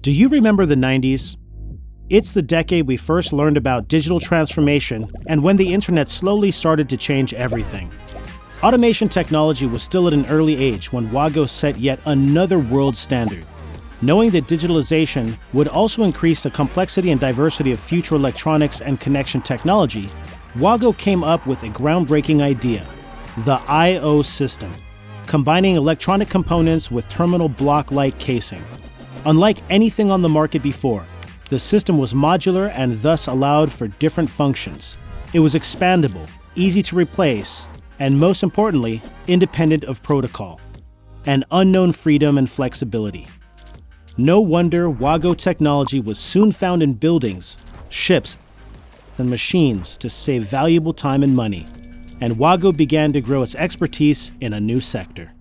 Do you remember the 90s? It's the decade we first learned about digital transformation and when the internet slowly started to change everything. Automation technology was still at an early age when WAGO set yet another world standard. Knowing that digitalization would also increase the complexity and diversity of future electronics and connection technology, WAGO came up with a groundbreaking idea, the I/O system, combining electronic components with terminal block-like casing. Unlike anything on the market before, the system was modular and thus allowed for different functions. It was expandable, easy to replace, and most importantly, independent of protocol, an unknown freedom and flexibility. No wonder WAGO technology was soon found in buildings, ships, and machines to save valuable time and money, and WAGO began to grow its expertise in a new sector.